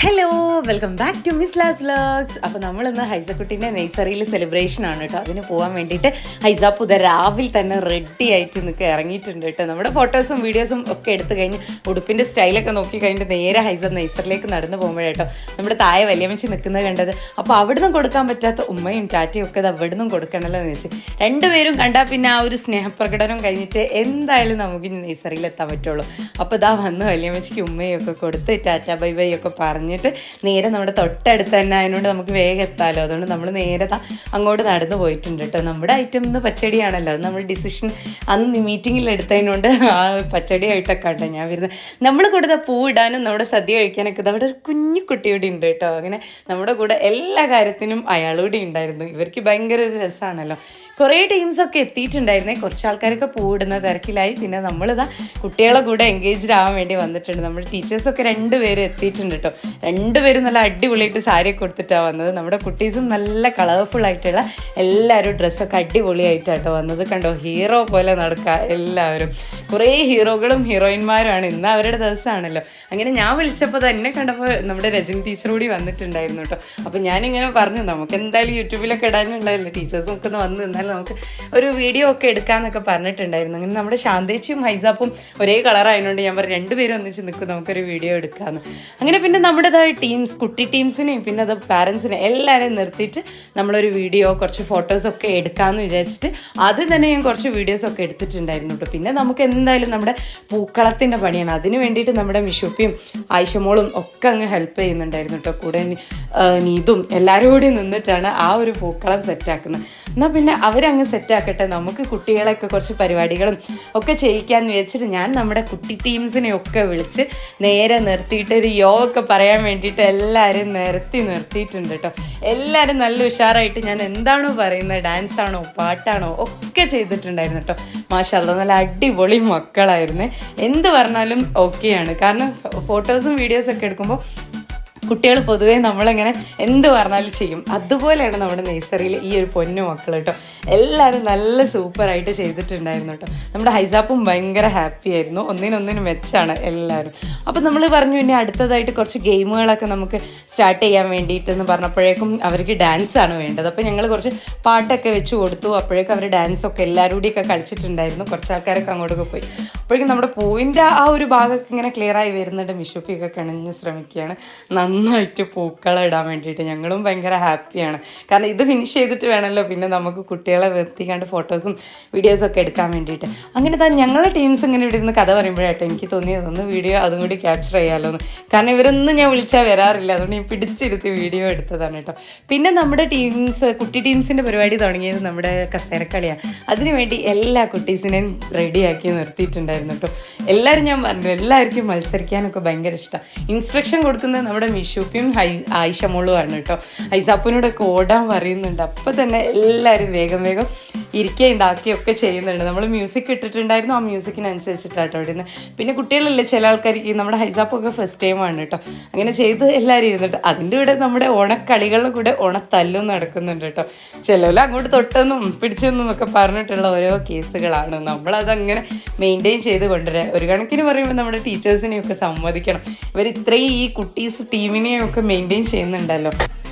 Hello, welcome back to മിസ് ലാസ് vlogs. അപ്പോൾ നമ്മളിന്ന് ഹൈസക്കുട്ടീൻ്റെ നെയ്സറിയിൽ സെലിബ്രേഷൻ ആണ് കേട്ടോ. അതിന് പോകാൻ വേണ്ടിയിട്ട് ഹൈസാപ്പ് ഇത് രാവിലെ തന്നെ റെഡി ആയിട്ട് നിൽക്കുക ഇറങ്ങിയിട്ടുണ്ട് കേട്ടോ. നമ്മുടെ ഫോട്ടോസും വീഡിയോസും ഒക്കെ എടുത്തു കഴിഞ്ഞ് ഉടുപ്പിൻ്റെ സ്റ്റൈലൊക്കെ നോക്കി കഴിഞ്ഞിട്ട് നേരെ ഹൈസ നെയ്സറിലേക്ക് നടന്നു പോകുമ്പോഴേട്ടോ നമ്മുടെ താഴെ വലിയമ്മച്ചി നിൽക്കുന്നത് കണ്ടത്. അപ്പോൾ അവിടുന്ന് കൊടുക്കാൻ പറ്റാത്ത ഉമ്മയും ടാറ്റയും ഒക്കെ അത് അവിടുന്ന് കൊടുക്കണമല്ലോ എന്ന് വെച്ച് രണ്ടുപേരും കണ്ടാൽ പിന്നെ ആ ഒരു സ്നേഹപ്രകടനം കഴിഞ്ഞിട്ട് എന്തായാലും നമുക്ക് ഇനി നെയ്സറിയിൽ എത്താൻ പറ്റുള്ളൂ. അപ്പോൾ ഇതാ വന്ന് വലിയമ്മച്ചിക്ക് ഉമ്മയും ഒക്കെ കൊടുത്ത് ടാറ്റ ബൈ ബൈ ഒക്കെ പറഞ്ഞിട്ട് നേരെ നമ്മുടെ തൊട്ടടുത്ത് തന്നെ അതിനോട് നമുക്ക് വേഗം എത്താമല്ലോ. അതുകൊണ്ട് നമ്മൾ നേരെ അങ്ങോട്ട് നടന്നു പോയിട്ടുണ്ട് കേട്ടോ. നമ്മുടെ ഐറ്റം ഇന്ന് പച്ചടിയാണല്ലോ, അത് നമ്മൾ ഡിസിഷൻ അന്ന് മീറ്റിങ്ങിൽ എടുത്തതിനോണ്ട് ആ പച്ചടിയായിട്ടൊക്കെ കേട്ടോ ഞാൻ വരുന്നത്. നമ്മൾ കൂടെ പൂ ഇടാനും നമ്മുടെ സദ്യ കഴിക്കാനൊക്കെ അവിടെ ഒരു കുഞ്ഞു കുട്ടിയോടെ ഉണ്ട് കേട്ടോ. അങ്ങനെ നമ്മുടെ കൂടെ എല്ലാ കാര്യത്തിനും അയാളൂടെ ഉണ്ടായിരുന്നു. ഇവർക്ക് ഭയങ്കര ഒരു രസമാണല്ലോ. കുറേ ടീംസൊക്കെ എത്തിയിട്ടുണ്ടായിരുന്നേ. കുറച്ച് ആൾക്കാരൊക്കെ പൂവിടുന്ന തിരക്കിലായി. പിന്നെ നമ്മളിതാ കുട്ടികളെ കൂടെ എൻഗേജ്ഡ് ആവാൻ വേണ്ടി വന്നിട്ടുണ്ട്. നമ്മുടെ ടീച്ചേഴ്സൊക്കെ രണ്ടുപേരും എത്തിയിട്ടുണ്ട് കേട്ടോ. രണ്ടുപേരും നല്ല അടിപൊളിയായിട്ട് സാരിയൊക്കെ കൊടുത്തിട്ടാണ് വന്നത്. നമ്മുടെ കുട്ടീസും നല്ല കളർഫുൾ ആയിട്ടുള്ള എല്ലാവരും ഡ്രസ്സൊക്കെ അടിപൊളിയായിട്ടാട്ടോ വന്നത്. കണ്ടോ, ഹീറോ പോലെ നടക്കുക എല്ലാവരും. കുറേ ഹീറോകളും ഹീറോയിന്മാരുമാണ്. ഇന്ന് അവരുടെ ദിവസമാണല്ലോ. അങ്ങനെ ഞാൻ വിളിച്ചപ്പോൾ തന്നെ കണ്ടപ്പോൾ നമ്മുടെ രജനി ടീച്ചർ കൂടി വന്നിട്ടുണ്ടായിരുന്നു കേട്ടോ. അപ്പോൾ ഞാനിങ്ങനെ പറഞ്ഞു, നമുക്ക് എന്തായാലും യൂട്യൂബിലൊക്കെ ഇടാനുണ്ടായില്ല, ടീച്ചേഴ്സും ഒക്കെ ഒന്ന് വന്ന് നിന്നാൽ നമുക്ക് ഒരു വീഡിയോ ഒക്കെ എടുക്കാമെന്നൊക്കെ പറഞ്ഞിട്ടുണ്ടായിരുന്നു. അങ്ങനെ നമ്മുടെ ശാന്തേച്ചിയും ഹൈസാപ്പും ഒരേ കളറായതുകൊണ്ട് ഞാൻ പറഞ്ഞു രണ്ടുപേരും ഒന്നിച്ച് നിൽക്കും, നമുക്കൊരു വീഡിയോ എടുക്കാമെന്ന്. അങ്ങനെ പിന്നെ നമ്മുടേതായ ടീംസ്, കുട്ടി ടീംസിനെയും പിന്നെ അത് പാരൻസിനെ എല്ലാവരെയും നിർത്തിയിട്ട് നമ്മളൊരു വീഡിയോ കുറച്ച് ഫോട്ടോസൊക്കെ എടുക്കാമെന്ന് വിചാരിച്ചിട്ട് അത് തന്നെ ഞാൻ കുറച്ച് വീഡിയോസൊക്കെ എടുത്തിട്ടുണ്ടായിരുന്നു കേട്ടോ. പിന്നെ നമുക്ക് എന്തായാലും നമ്മുടെ പൂക്കളത്തിൻ്റെ പണിയാണ്. അതിന് വേണ്ടിയിട്ട് നമ്മുടെ മിഷുപ്പിയും ആയിഷമോളും ഒക്കെ അങ്ങ് ഹെൽപ്പ് ചെയ്യുന്നുണ്ടായിരുന്നു കേട്ടോ. കൂടെ നീതും എല്ലാവരും കൂടി നിന്നിട്ടാണ് ആ ഒരു പൂക്കളം സെറ്റാക്കുന്നത്. എന്നാൽ പിന്നെ അവരങ്ങ് സെറ്റാക്കട്ടെ, നമുക്ക് കുട്ടികളെയൊക്കെ കുറച്ച് പരിപാടികളും ഒക്കെ ചെയ്യിക്കാമെന്ന് വിചാരിച്ചിട്ട് ഞാൻ നമ്മുടെ കുട്ടി ടീംസിനെയൊക്കെ വിളിച്ച് നേരെ നിർത്തിയിട്ട് ഒരു ഒക്കെ പറയാൻ വേണ്ടിയിട്ട് എല്ലാവരും നിർത്തിയിട്ടുണ്ട് കേട്ടോ. എല്ലാവരും നല്ല ഉഷാറായിട്ട് ഞാൻ എന്താണോ പറയുന്നത്, ഡാൻസാണോ പാട്ടാണോ ഒക്കെ ചെയ്തിട്ടുണ്ടായിരുന്നു കേട്ടോ. മാഷാഅല്ലാഹ് നല്ല അടിപൊളി മക്കളായിരുന്നു. എന്ത് പറഞ്ഞാലും ഓക്കെയാണ്. കാരണം ഫോട്ടോസും വീഡിയോസൊക്കെ എടുക്കുമ്പോൾ കുട്ടികൾ പൊതുവേ നമ്മളിങ്ങനെ എന്ത് പറഞ്ഞാലും ചെയ്യും. അതുപോലെയാണ് നമ്മുടെ നെയ്സറിയിൽ ഈ ഒരു പൊന്നു മക്കൾ കേട്ടോ. എല്ലാവരും നല്ല സൂപ്പറായിട്ട് ചെയ്തിട്ടുണ്ടായിരുന്നു കേട്ടോ. നമ്മുടെ ഹൈസാപ്പും ഭയങ്കര ഹാപ്പി ആയിരുന്നു. ഒന്നിനൊന്നിനും മെച്ചാണ് എല്ലാവരും. അപ്പോൾ നമ്മൾ പറഞ്ഞു ഇനി അടുത്തതായിട്ട് കുറച്ച് ഗെയിമുകളൊക്കെ നമുക്ക് സ്റ്റാർട്ട് ചെയ്യാൻ വേണ്ടിയിട്ടെന്ന് പറഞ്ഞപ്പോഴേക്കും അവർക്ക് ഡാൻസാണ് വേണ്ടത്. അപ്പോൾ ഞങ്ങൾ കുറച്ച് പാട്ടൊക്കെ വെച്ച് കൊടുത്തു. അപ്പോഴേക്കും അവർ ഡാൻസൊക്കെ എല്ലാവരും കൂടിയൊക്കെ കളിച്ചിട്ടുണ്ടായിരുന്നു. കുറച്ച് ആൾക്കാരൊക്കെ അങ്ങോട്ടൊക്കെ പോയി. അപ്പോഴേക്കും നമ്മുടെ പൂവിൻ്റെ ആ ഒരു ഭാഗമൊക്കെ ഇങ്ങനെ ക്ലിയറായി വരുന്നുണ്ട്. മിഷുപ്പിയൊക്കെ കിണഞ്ഞ് ശ്രമിക്കുകയാണ് നന്നായിട്ട് പൂക്കളം ഇടാൻ വേണ്ടിയിട്ട്. ഞങ്ങളും ഭയങ്കര ഹാപ്പിയാണ്. കാരണം ഇത് ഫിനിഷ് ചെയ്തിട്ട് വേണമല്ലോ പിന്നെ നമുക്ക് കുട്ടികളെ നിർത്തിക്കാണ്ട് ഫോട്ടോസും വീഡിയോസൊക്കെ എടുക്കാൻ വേണ്ടിയിട്ട്. അങ്ങനെ ഞങ്ങളുടെ ടീംസ് ഇങ്ങനെ ഇവിടെ ഇരുന്ന് കഥ പറയുമ്പോഴായിട്ട് എനിക്ക് തോന്നിയതൊന്ന് വീഡിയോ അതും കൂടി ക്യാപ്ചർ ചെയ്യാമല്ലോ എന്ന്. കാരണം ഇവരൊന്നും ഞാൻ വിളിച്ചാൽ വരാറില്ല, അതുകൊണ്ട് ഞാൻ പിടിച്ചിരുത്തി വീഡിയോ എടുത്തതാണ് കേട്ടോ. പിന്നെ നമ്മുടെ ടീംസ്, കുട്ടി ടീംസിൻ്റെ പരിപാടി തുടങ്ങിയത് നമ്മുടെ കസേരക്കളിയാണ്. അതിനുവേണ്ടി എല്ലാ കുട്ടീസിനെയും റെഡിയാക്കി നിർത്തിയിട്ടുണ്ടായിരുന്നു കേട്ടോ. എല്ലാവരും ഞാൻ പറഞ്ഞു എല്ലാവർക്കും മത്സരിക്കാനൊക്കെ ഭയങ്കര ഇഷ്ടമാണ്. ഇൻസ്ട്രക്ഷൻ കൊടുക്കുന്നത് നമ്മുടെ മിഷുപ്പിയും ആയിഷമോളുമാണ് കേട്ടോ. ഹൈസാപ്പിനോടൊക്കെ ഓടാൻ പറയുന്നുണ്ട്. അപ്പോൾ തന്നെ എല്ലാവരും വേഗം ഇരിക്കുകയും ഇതാക്കിയൊക്കെ ചെയ്യുന്നുണ്ട്. നമ്മൾ മ്യൂസിക് ഇട്ടിട്ടുണ്ടായിരുന്നു, ആ മ്യൂസിക്കിനനുസരിച്ചിട്ടാട്ടോ അവിടെ നിന്ന്. പിന്നെ കുട്ടികളല്ലേ ചില ആൾക്കാർക്ക്, നമ്മുടെ ഹൈസാപ്പൊക്കെ ഫസ്റ്റ് ടൈമാണ് കേട്ടോ. അങ്ങനെ ചെയ്ത് എല്ലാവരും ഇരുന്നിട്ട് അതിൻ്റെ കൂടെ നമ്മുടെ ഓണക്കളികളുടെ കൂടെ ഓണത്തല്ലും നടക്കുന്നുണ്ട് കേട്ടോ. ചിലവർ അങ്ങോട്ട് തൊട്ടെന്നും പിടിച്ചെന്നും ഒക്കെ പറഞ്ഞിട്ടുള്ള ഓരോ കേസുകളാണ്. നമ്മളതങ്ങനെ മെയിൻറ്റെയിൻ ചെയ്ത് കൊണ്ടുവരാം. ഒരു കണക്കിന് പറയുമ്പോൾ നമ്മുടെ ടീച്ചേഴ്സിനെയൊക്കെ സമ്മതിക്കണം. ഇവർ ഇത്രയും ഈ കുട്ടീസ് ടീമിനെയൊക്കെ മെയിൻറ്റെയിൻ ചെയ്യുന്നുണ്ടല്ലോ.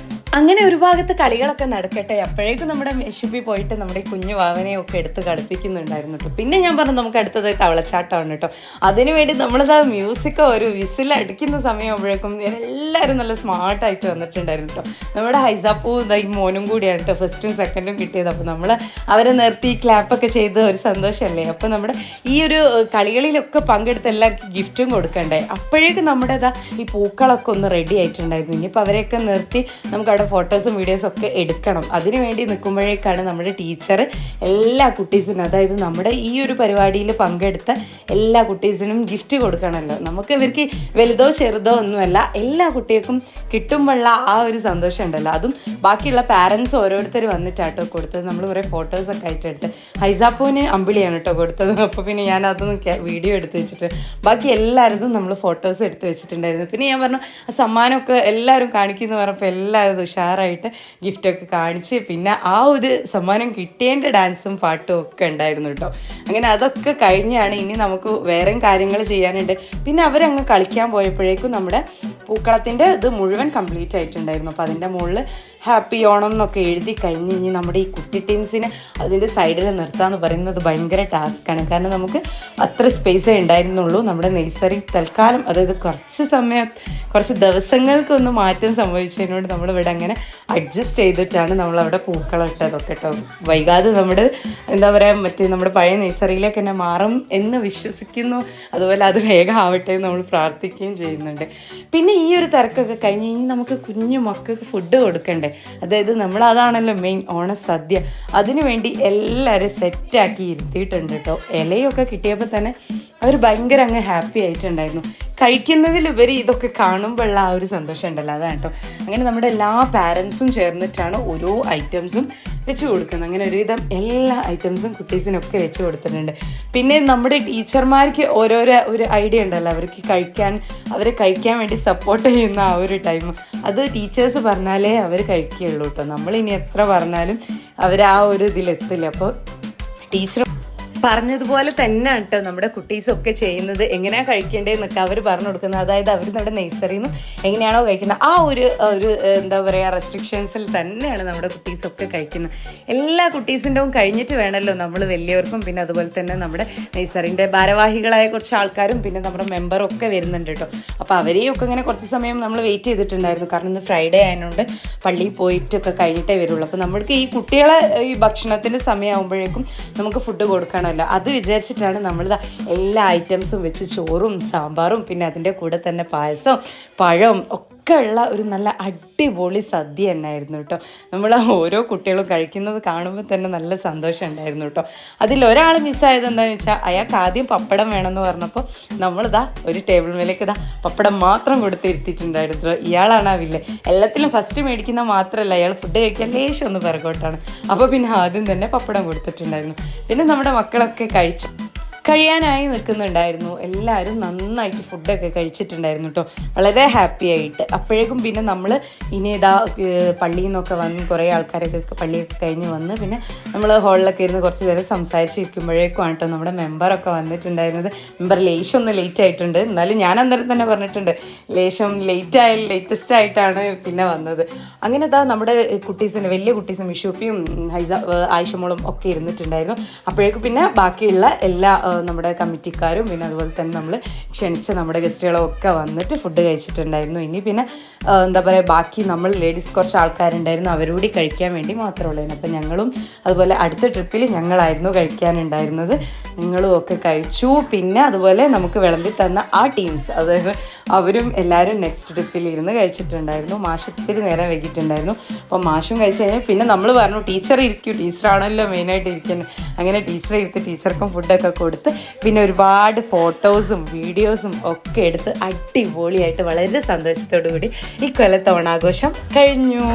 അങ്ങനെ ഒരു ഭാഗത്ത് കളികളൊക്കെ നടക്കട്ടെ. അപ്പോഴേക്കും നമ്മുടെ മെഷുപ്പി പോയിട്ട് നമ്മുടെ കുഞ്ഞു വാവനെയൊക്കെ എടുത്ത് കളിപ്പിക്കുന്നുണ്ടായിരുന്നു കേട്ടോ. പിന്നെ ഞാൻ പറഞ്ഞു നമുക്ക് അടുത്തത് തവളച്ചാട്ടമാണ് കേട്ടോ. അതിനുവേണ്ടി നമ്മളത് മ്യൂസിക് ഒരു വിസിലടിക്കുന്ന സമയമാകുമ്പോഴേക്കും എല്ലാവരും നല്ല സ്മാർട്ടായിട്ട് വന്നിട്ടുണ്ടായിരുന്നു കേട്ടോ. നമ്മുടെ ഹൈസാപ്പൂ ഈ മോനും കൂടിയാണ് കേട്ടോ ഫസ്റ്റും സെക്കൻഡും കിട്ടിയത്. അപ്പോൾ നമ്മൾ അവരെ നിർത്തി ക്ലാപ്പൊക്കെ ചെയ്ത് ഒരു സന്തോഷമല്ലേ. അപ്പോൾ നമ്മുടെ ഈ ഒരു കളികളിലൊക്കെ പങ്കെടുത്ത് എല്ലാവർക്കും ഗിഫ്റ്റും കൊടുക്കണ്ടേ. അപ്പോഴേക്കും നമ്മുടെ ഈ പൂക്കളൊക്കെ ഒന്ന് റെഡി ആയിട്ടുണ്ടായിരുന്നു. ഇനിയിപ്പോൾ അവരെയൊക്കെ നിർത്തി നമുക്ക് അവിടെ ഫോട്ടോസും വീഡിയോസും ഒക്കെ എടുക്കണം. അതിനു വേണ്ടി നിൽക്കുമ്പോഴേക്കാണ് നമ്മുടെ ടീച്ചർ എല്ലാ കുട്ടീസിനും, അതായത് നമ്മുടെ ഈ ഒരു പരിപാടിയിൽ പങ്കെടുത്ത എല്ലാ കുട്ടീസിനും ഗിഫ്റ്റ് കൊടുക്കണമല്ലോ. നമുക്ക് ഇവർക്ക് വലുതോ ചെറുതോ ഒന്നുമല്ല, എല്ലാ കുട്ടികൾക്കും കിട്ടുമ്പോഴുള്ള ആ ഒരു സന്തോഷം ഉണ്ടല്ലോ. അതും ബാക്കിയുള്ള പാരൻസ് ഓരോരുത്തർ വന്നിട്ടാട്ടോ കൊടുത്തത്. നമ്മൾ കുറേ ഫോട്ടോസൊക്കെ ആയിട്ട് എടുത്ത് ഹൈസാപ്പൂവിന് അമ്പിളിയാണ് കേട്ടോ കൊടുത്തത്. അപ്പോൾ പിന്നെ ഞാൻ അതൊന്ന് വീഡിയോ എടുത്ത് വെച്ചിട്ട് ബാക്കി എല്ലാവരും നമ്മൾ ഫോട്ടോസ് എടുത്ത് വെച്ചിട്ടുണ്ടായിരുന്നു. പിന്നെ ഞാൻ പറഞ്ഞു സമ്മാനമൊക്കെ എല്ലാവരും കാണിക്കുന്നു പറഞ്ഞപ്പോൾ എല്ലാവരും ഉഷാറായിട്ട് ഗിഫ്റ്റൊക്കെ കാണിച്ച് പിന്നെ ആ ഒരു സമ്മാനം കിട്ടിയതിൻ്റെ ഡാൻസും പാട്ടും ഒക്കെ ഉണ്ടായിരുന്നു കേട്ടോ. അങ്ങനെ അതൊക്കെ കഴിഞ്ഞാണ് ഇനി നമുക്ക് വേറെ കാര്യങ്ങൾ ചെയ്യാനുണ്ട്. പിന്നെ അവരങ്ങ് കളിക്കാൻ പോയപ്പോഴേക്കും നമ്മുടെ പൂക്കളത്തിൻ്റെ ഇത് മുഴുവൻ കംപ്ലീറ്റ് ആയിട്ടുണ്ടായിരുന്നു. അപ്പോൾ അതിൻ്റെ മുകളിൽ ഹാപ്പി ഓണം എന്നൊക്കെ എഴുതി കഴിഞ്ഞ് ഇനി നമ്മുടെ ഈ കുട്ടി ടീംസിനെ അതിൻ്റെ സൈഡിൽ നിർത്താമെന്ന് പറയുന്നത് ഭയങ്കര ടാസ്ക്കാണ്. കാരണം നമുക്ക് അത്ര സ്പേസേ ഉണ്ടായിരുന്നുള്ളൂ. നമ്മുടെ നഴ്സറി തൽക്കാലം അതായത് കുറച്ച് ദിവസങ്ങൾക്കൊന്ന് മാറ്റം സംഭവിച്ചതിനോട് നമ്മളിവിടെ അങ്ങനെ അഡ്ജസ്റ്റ് ചെയ്തിട്ടാണ് നമ്മളവിടെ പൂക്കളം ഇട്ടതൊക്കെ കേട്ടോ. വൈകാതെ നമ്മുടെ എന്താ പറയുക നമ്മുടെ പഴയ നഴ്സറിയിലേക്ക് തന്നെ മാറും എന്ന് വിശ്വസിക്കുന്നു. അതുപോലെ അത് വേഗം ആവട്ടെ എന്ന് നമ്മൾ പ്രാർത്ഥിക്കുകയും ചെയ്യുന്നുണ്ട്. പിന്നെ ഈ ഒരു തിരക്കൊക്കെ കഴിഞ്ഞ് ഇനി നമുക്ക് കുഞ്ഞു മക്കൾക്ക് ഫുഡ് കൊടുക്കണ്ടേ. അതായത് നമ്മളതാണല്ലോ മെയിൻ ഓണസദ്യ. അതിനു വേണ്ടി എല്ലാവരും സെറ്റാക്കി ഇരുത്തിയിട്ടുണ്ട് കേട്ടോ. ഇലയൊക്കെ കിട്ടിയപ്പോൾ തന്നെ അവർ ഭയങ്കര അങ്ങ് ഹാപ്പി ആയിട്ടുണ്ടായിരുന്നു. കഴിക്കുന്നതിലുപരി ഇതൊക്കെ കാണുമ്പോഴുള്ള ആ ഒരു സന്തോഷം ഉണ്ടല്ലോ, അതാണ് കേട്ടോ. അങ്ങനെ നമ്മുടെ എല്ലാ പാരൻസും ചേർന്നിട്ടാണ് ഓരോ ഐറ്റംസും വെച്ച് കൊടുക്കുന്നത്. അങ്ങനെ ഒരുവിധം എല്ലാ ഐറ്റംസും കുട്ടീസിനൊക്കെ വെച്ച് കൊടുത്തിട്ടുണ്ട്. പിന്നെ നമ്മുടെ ടീച്ചർമാർക്ക് ഒരു ഐഡിയ ഉണ്ടല്ലോ, അവരെ കഴിക്കാൻ വേണ്ടി സപ്പോർട്ട് ചെയ്യുന്ന ആ ഒരു ടൈം, അത് ടീച്ചേഴ്സ് പറഞ്ഞാലേ അവർ കഴിക്കുകയുള്ളൂ കേട്ടോ. നമ്മളിനി എത്ര പറഞ്ഞാലും അവർ ആ ഒരു ഇതിലെത്തില്ല. അപ്പോൾ ടീച്ചർ പറഞ്ഞതുപോലെ തന്നെ കേട്ടോ നമ്മുടെ കുട്ടീസൊക്കെ ചെയ്യുന്നത്. എങ്ങനെയാണ് കഴിക്കേണ്ടതെന്നൊക്കെ അവർ പറഞ്ഞു കൊടുക്കുന്നത്. അതായത് അവർ നമ്മുടെ നഴ്സറിയിൽ നിന്ന് എങ്ങനെയാണോ കഴിക്കുന്നത് ആ ഒരു എന്താ പറയുക റെസ്ട്രിക്ഷൻസിൽ തന്നെയാണ് നമ്മുടെ കുട്ടീസൊക്കെ കഴിക്കുന്നത്. എല്ലാ കുട്ടീസിൻ്റെയും കഴിഞ്ഞിട്ട് വേണമല്ലോ നമ്മൾ വലിയവർക്കും പിന്നെ അതുപോലെ തന്നെ നമ്മുടെ നഴ്സറിൻ്റെ ഭാരവാഹികളായ കുറച്ച് ആൾക്കാരും പിന്നെ നമ്മുടെ മെമ്പറും ഒക്കെ വരുന്നുണ്ട് കേട്ടോ. അപ്പോൾ അവരെയൊക്കെ ഇങ്ങനെ കുറച്ച് സമയം നമ്മൾ വെയിറ്റ് ചെയ്തിട്ടുണ്ടായിരുന്നു. കാരണം ഇന്ന് ഫ്രൈഡേ ആയതുകൊണ്ട് പള്ളിയിൽ പോയിട്ടൊക്കെ കഴിഞ്ഞിട്ടേ വരുള്ളൂ. അപ്പോൾ നമ്മൾക്ക് ഈ കുട്ടികളെ ഈ ഭക്ഷണത്തിൻ്റെ സമയമാകുമ്പോഴേക്കും നമുക്ക് ഫുഡ് കൊടുക്കണം. അത് വിചാരിച്ചിട്ടാണ് നമ്മൾ എല്ലാ ഐറ്റംസും വെച്ച് ചോറും സാമ്പാറും പിന്നെ അതിൻ്റെ കൂടെ തന്നെ പായസവും പഴവും ഒക്കെ ഉള്ള ഒരു നല്ല അടിപൊളി സദ്യ തന്നെയായിരുന്നു കേട്ടോ. നമ്മൾ ഓരോ കുട്ടികളും കഴിക്കുന്നത് കാണുമ്പോൾ തന്നെ നല്ല സന്തോഷം ഉണ്ടായിരുന്നു കേട്ടോ. അതിലൊരാൾ മിസ്സായത് എന്താണെന്ന് വെച്ചാൽ അയാൾക്ക് ആദ്യം പപ്പടം വേണമെന്ന് പറഞ്ഞപ്പോൾ നമ്മളിതാ ഒരു ടേബിൾ മേലേക്ക് പപ്പടം മാത്രം കൊടുത്തിരുത്തിയിട്ടുണ്ടായിരുന്നു. ഇയാളാണ് ആ വില്ലേ. എല്ലാത്തിലും ഫസ്റ്റ് മേടിക്കുന്ന മാത്രമല്ല, അയാൾ ഫുഡ് കഴിക്കാൻ ലേശം ഒന്ന് പിറകോട്ടാണ്. അപ്പോൾ പിന്നെ ആദ്യം തന്നെ പപ്പടം കൊടുത്തിട്ടുണ്ടായിരുന്നു. പിന്നെ നമ്മുടെ മക്കളൊക്കെ കഴിയാനായി നിൽക്കുന്നുണ്ടായിരുന്നു. എല്ലാവരും നന്നായിട്ട് ഫുഡൊക്കെ കഴിച്ചിട്ടുണ്ടായിരുന്നു കേട്ടോ, വളരെ ഹാപ്പി ആയിട്ട്. അപ്പോഴേക്കും പിന്നെ നമ്മൾ ഇനി പള്ളിയിൽ നിന്നൊക്കെ വന്ന് കുറേ ആൾക്കാരൊക്കെ പള്ളിയൊക്കെ കഴിഞ്ഞ് വന്ന് പിന്നെ നമ്മൾ ഹോളിലൊക്കെ ഇരുന്ന് കുറച്ച് നേരം സംസാരിച്ചിരിക്കുമ്പോഴേക്കുമാണ് കേട്ടോ നമ്മുടെ മെമ്പറൊക്കെ വന്നിട്ടുണ്ടായിരുന്നത്. മെമ്പർ ലേശം ഒന്ന് ലേറ്റ് ആയിട്ടുണ്ട്, എന്നാലും ഞാൻ അന്നേരം തന്നെ പറഞ്ഞിട്ടുണ്ട് ലേശം ലേറ്റസ്റ്റ് ആയിട്ടാണ് പിന്നെ വന്നത്. അങ്ങനെ നമ്മുടെ കുട്ടീസിന് വലിയ കുട്ടീസും വിഷുപ്പിയും ആയിഷമോളും ഒക്കെ ഇരുന്നിട്ടുണ്ടായിരുന്നു. അപ്പോഴേക്കും പിന്നെ ബാക്കിയുള്ള എല്ലാ നമ്മുടെ കമ്മിറ്റിക്കാരും പിന്നെ അതുപോലെ തന്നെ നമ്മൾ ക്ഷണിച്ച നമ്മുടെ ഗസ്റ്റുകളും ഒക്കെ വന്നിട്ട് ഫുഡ് കഴിച്ചിട്ടുണ്ടായിരുന്നു. ഇനി പിന്നെ എന്താ പറയുക ബാക്കി നമ്മൾ ലേഡീസ് കുറച്ച് ആൾക്കാരുണ്ടായിരുന്നു, അവരോട് കഴിക്കാൻ വേണ്ടി മാത്രമുള്ളൂ. അപ്പം ഞങ്ങളും അതുപോലെ അടുത്ത ട്രിപ്പിൽ ഞങ്ങളായിരുന്നു കഴിക്കാനുണ്ടായിരുന്നത്. ഞങ്ങളും ഒക്കെ കഴിച്ചു. പിന്നെ അതുപോലെ നമുക്ക് വിളമ്പി തന്ന ആ ടീംസ് അതായത് അവരും എല്ലാവരും നെക്സ്റ്റ് ട്രിപ്പിൽ ഇരുന്ന് കഴിച്ചിട്ടുണ്ടായിരുന്നു. മാഷ് ഇത്തിരി നേരം വൈകിട്ടുണ്ടായിരുന്നു. അപ്പോൾ മാഷും കഴിച്ച് കഴിഞ്ഞാൽ പിന്നെ നമ്മൾ പറഞ്ഞു ടീച്ചർ ഇരിക്കും, ടീച്ചറാണല്ലോ മെയിനായിട്ട് ഇരിക്കുന്നത്. അങ്ങനെ ടീച്ചറെ ഇരുത്ത് ടീച്ചർക്കും ഫുഡൊക്കെ കൊടുത്ത് പിന്നെ ഒരുപാട് ഫോട്ടോസും വീഡിയോസും ഒക്കെ എടുത്ത് അടിപൊളിയായിട്ട് വളരെ സന്തോഷത്തോടു കൂടി ഈ കൊല്ലത്തെ ഓണാഘോഷം കഴിഞ്ഞു.